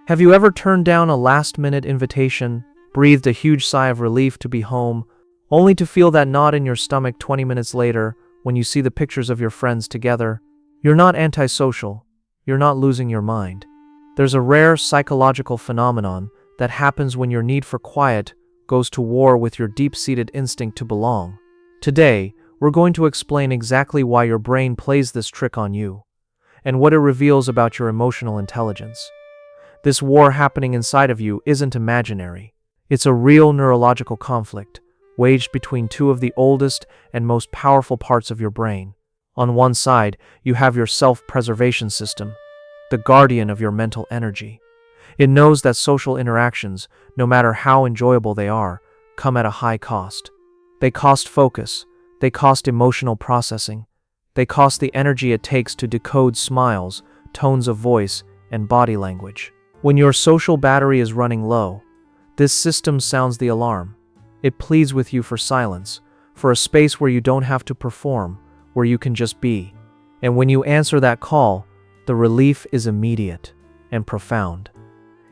Have you ever turned down a last-minute invitation, breathed a huge sigh of relief to be home, only to feel that knot in your stomach 20 minutes later when you see the pictures of your friends together? You're not antisocial. You're not losing your mind. There's a rare psychological phenomenon that happens when your need for quiet goes to war with your deep-seated instinct to belong. Today, we're going to explain exactly why your brain plays this trick on you, and what it reveals about your emotional intelligence. This war happening inside of you isn't imaginary. It's a real neurological conflict, waged between two of the oldest and most powerful parts of your brain. On one side, you have your self-preservation system, the guardian of your mental energy. It knows that social interactions, no matter how enjoyable they are, come at a high cost. They cost focus, they cost emotional processing, they cost the energy it takes to decode smiles, tones of voice, and body language. When your social battery is running low, this system sounds the alarm. It pleads with you for silence, for a space where you don't have to perform, where you can just be. And when you answer that call, the relief is immediate and profound.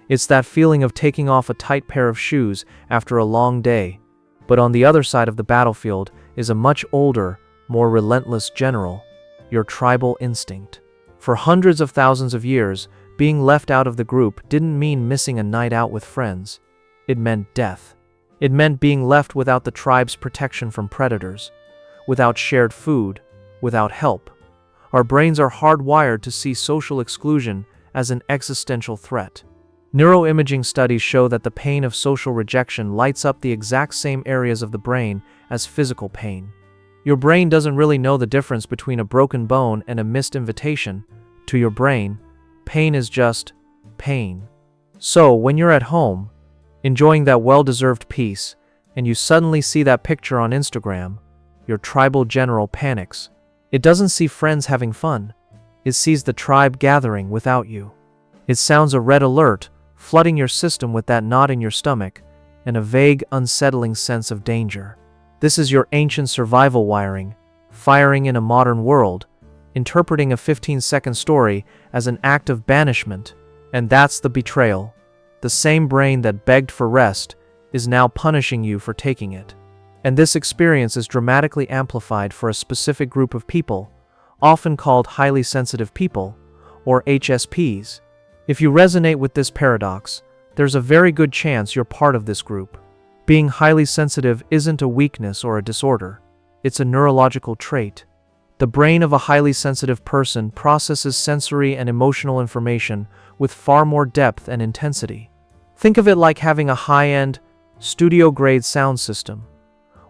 It's that feeling of taking off a tight pair of shoes after a long day. But on the other side of the battlefield is a much older, more relentless general, your tribal instinct. For hundreds of thousands of years, being left out of the group didn't mean missing a night out with friends. It meant death. It meant being left without the tribe's protection from predators, without shared food, without help. Our brains are hardwired to see social exclusion as an existential threat. Neuroimaging studies show that the pain of social rejection lights up the exact same areas of the brain as physical pain. Your brain doesn't really know the difference between a broken bone and a missed invitation. To your brain, pain is just pain. So, when you're at home, enjoying that well-deserved peace, and you suddenly see that picture on Instagram, your tribal general panics. It doesn't see friends having fun. It sees the tribe gathering without you. It sounds a red alert, flooding your system with that knot in your stomach and a vague, unsettling sense of danger. This is your ancient survival wiring, firing in a modern world, interpreting a 15-second story as an act of banishment. And that's the betrayal. The same brain that begged for rest is now punishing you for taking it. And this experience is dramatically amplified for a specific group of people, often called highly sensitive people, or HSPs. If you resonate with this paradox, there's a very good chance you're part of this group. Being highly sensitive isn't a weakness or a disorder. It's a neurological trait. The brain of a highly sensitive person processes sensory and emotional information with far more depth and intensity. Think of it like having a high-end, studio-grade sound system.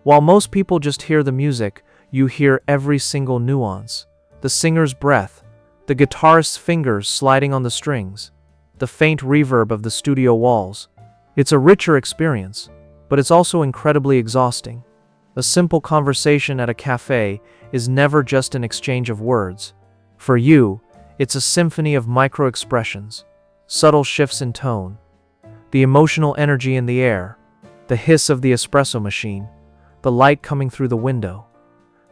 While most people just hear the music, you hear every single nuance. The singer's breath, the guitarist's fingers sliding on the strings, the faint reverb of the studio walls. It's a richer experience, but it's also incredibly exhausting. A simple conversation at a cafe is never just an exchange of words. For you, it's a symphony of micro-expressions, subtle shifts in tone, the emotional energy in the air, the hiss of the espresso machine, the light coming through the window.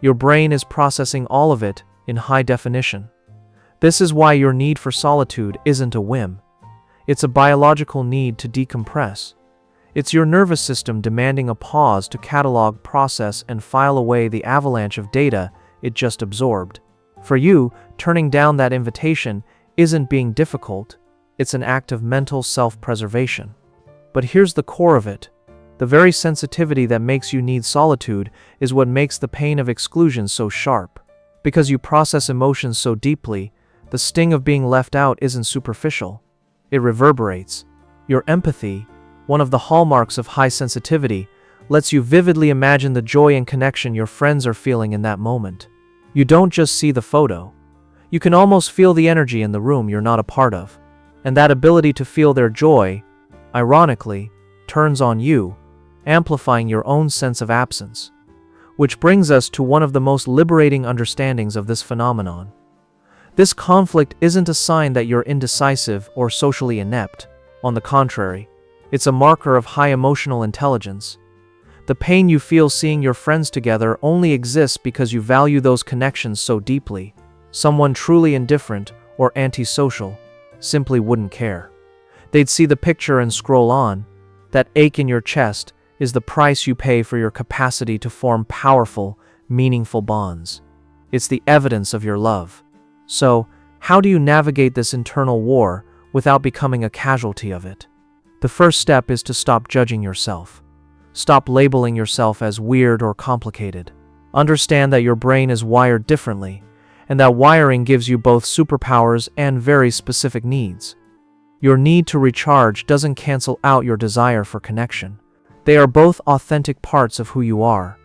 Your brain is processing all of it in high definition. This is why your need for solitude isn't a whim. It's a biological need to decompress. It's your nervous system demanding a pause to catalog, process, and file away the avalanche of data it just absorbed. For you, turning down that invitation isn't being difficult, it's an act of mental self-preservation. But here's the core of it. The very sensitivity that makes you need solitude is what makes the pain of exclusion so sharp. Because you process emotions so deeply, the sting of being left out isn't superficial. It reverberates. Your empathy, one of the hallmarks of high sensitivity, lets you vividly imagine the joy and connection your friends are feeling in that moment. You don't just see the photo. You can almost feel the energy in the room you're not a part of. And that ability to feel their joy, ironically, turns on you, amplifying your own sense of absence. Which brings us to one of the most liberating understandings of this phenomenon. This conflict isn't a sign that you're indecisive or socially inept. On the contrary, it's a marker of high emotional intelligence. The pain you feel seeing your friends together only exists because you value those connections so deeply. Someone truly indifferent or antisocial simply wouldn't care. They'd see the picture and scroll on. That ache in your chest is the price you pay for your capacity to form powerful, meaningful bonds. It's the evidence of your love. So, how do you navigate this internal war without becoming a casualty of it? The first step is to stop judging yourself. Stop labeling yourself as weird or complicated. Understand that your brain is wired differently, and that wiring gives you both superpowers and very specific needs. Your need to recharge doesn't cancel out your desire for connection. They are both authentic parts of who you are.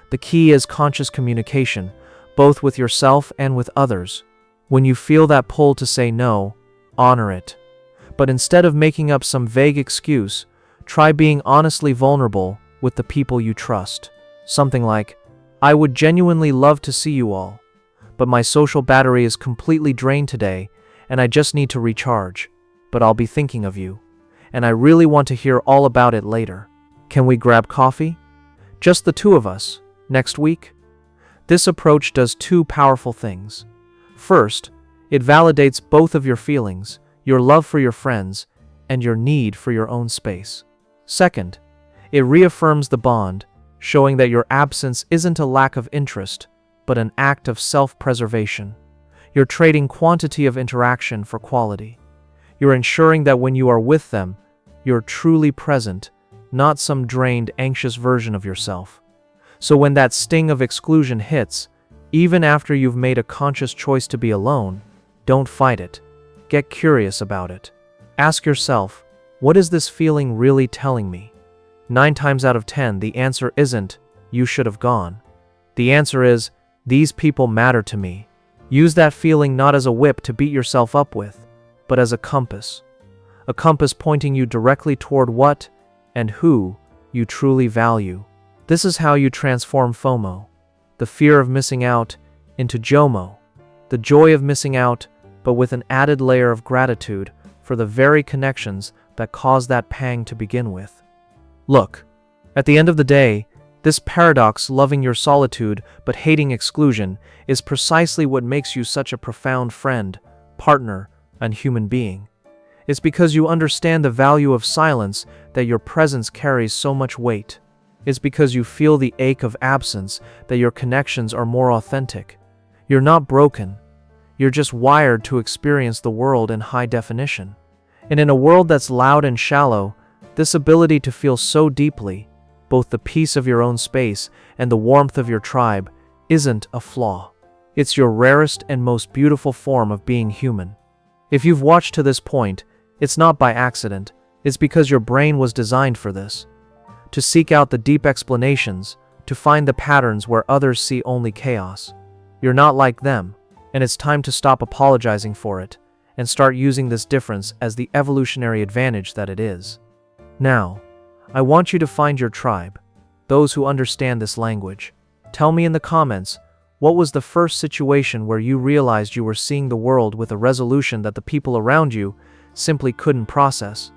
The key is conscious communication, both with yourself and with others. When you feel that pull to say no, honor it. But instead of making up some vague excuse, try being honestly vulnerable with the people you trust. Something like, "I would genuinely love to see you all, but my social battery is completely drained today, and I just need to recharge. But I'll be thinking of you, and I really want to hear all about it later. Can we grab coffee? Just the two of us, next week?" This approach does two powerful things. First, it validates both of your feelings, your love for your friends, and your need for your own space. Second, it reaffirms the bond, showing that your absence isn't a lack of interest, but an act of self-preservation. You're trading quantity of interaction for quality. You're ensuring that when you are with them, you're truly present, not some drained, anxious version of yourself. So when that sting of exclusion hits, even after you've made a conscious choice to be alone, don't fight it. Get curious about it. Ask yourself, what is this feeling really telling me? 9 times out of 10, the answer isn't, "You should have gone." The answer is, "These people matter to me." Use that feeling not as a whip to beat yourself up with, but as a compass pointing you directly toward what and who you truly value. This is how you transform FOMO, the fear of missing out, into JOMO, the joy of missing out, but with an added layer of gratitude for the very connections that caused that pang to begin with. Look, at the end of the day, this paradox, loving your solitude but hating exclusion, is precisely what makes you such a profound friend, partner, and human being. It's because you understand the value of silence that your presence carries so much weight. It's because you feel the ache of absence that your connections are more authentic. You're not broken. You're just wired to experience the world in high definition. And in a world that's loud and shallow, this ability to feel so deeply, both the peace of your own space and the warmth of your tribe, isn't a flaw. It's your rarest and most beautiful form of being human. If you've watched to this point, it's not by accident. It's because your brain was designed for this. To seek out the deep explanations, to find the patterns where others see only chaos. You're not like them, and it's time to stop apologizing for it and start using this difference as the evolutionary advantage that it is. Now, I want you to find your tribe, those who understand this language. Tell me in the comments, what was the first situation where you realized you were seeing the world with a resolution that the people around you simply couldn't process?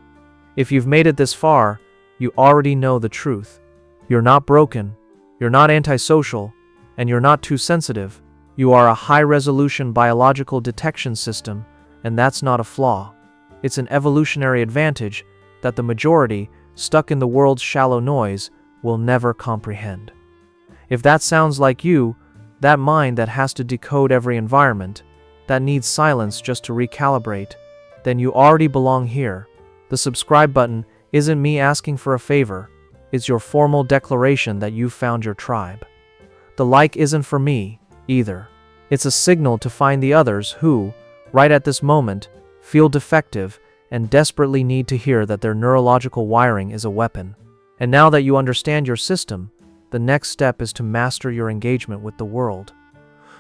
If you've made it this far, you already know the truth. You're not broken, you're not antisocial, and you're not too sensitive. You are a high-resolution biological detection system, and that's not a flaw. It's an evolutionary advantage that the majority, stuck in the world's shallow noise, will never comprehend. If that sounds like you, that mind that has to decode every environment, that needs silence just to recalibrate, then you already belong here. The subscribe button isn't me asking for a favor, it's your formal declaration that you've found your tribe. The like isn't for me, either. It's a signal to find the others who, right at this moment, feel defective and desperately need to hear that their neurological wiring is a weapon. And now that you understand your system, the next step is to master your engagement with the world.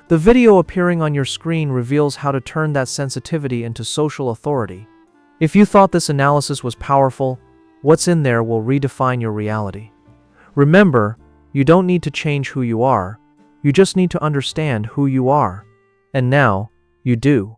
The video appearing on your screen reveals how to turn that sensitivity into social authority. If you thought this analysis was powerful, what's in there will redefine your reality. Remember, you don't need to change who you are, you just need to understand who you are. And now, you do.